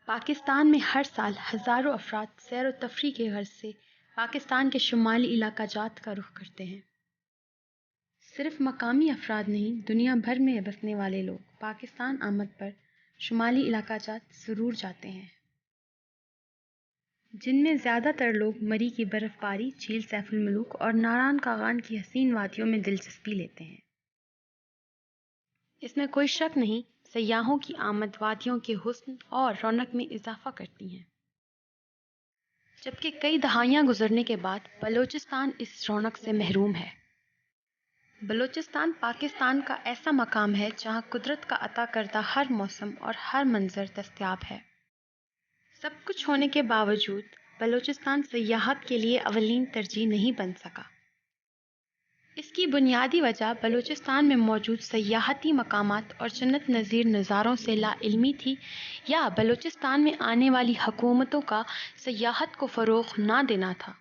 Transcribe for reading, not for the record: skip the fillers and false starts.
پاکستان میں ہر سال ہزاروں افراد سیر و تفریح کے غرض سے پاکستان کے شمالی علاقہ جات کا رخ کرتے ہیں۔ صرف مقامی افراد نہیں، دنیا بھر میں بسنے والے لوگ پاکستان آمد پر شمالی علاقہ جات ضرور جاتے ہیں، جن میں زیادہ تر لوگ مری کی برف باری، جھیل سیف الملوک اور ناران کاغان کی حسین وادیوں میں دلچسپی لیتے ہیں۔ اس میں کوئی شک نہیں، سیاحوں کی آمد وادیوں کے حسن اور رونق میں اضافہ کرتی ہیں، جبکہ کئی دہائیاں گزرنے کے بعد بلوچستان اس رونق سے محروم ہے۔ بلوچستان پاکستان کا ایسا مقام ہے جہاں قدرت کا عطا کردہ ہر موسم اور ہر منظر دستیاب ہے۔ سب کچھ ہونے کے باوجود بلوچستان سیاحت کے لیے اولین ترجیح نہیں بن سکا۔ اس کی بنیادی وجہ بلوچستان میں موجود سیاحتی مقامات اور جنت نظیر نظاروں سے لا علمی تھی، یا بلوچستان میں آنے والی حکومتوں کا سیاحت کو فروغ نہ دینا تھا۔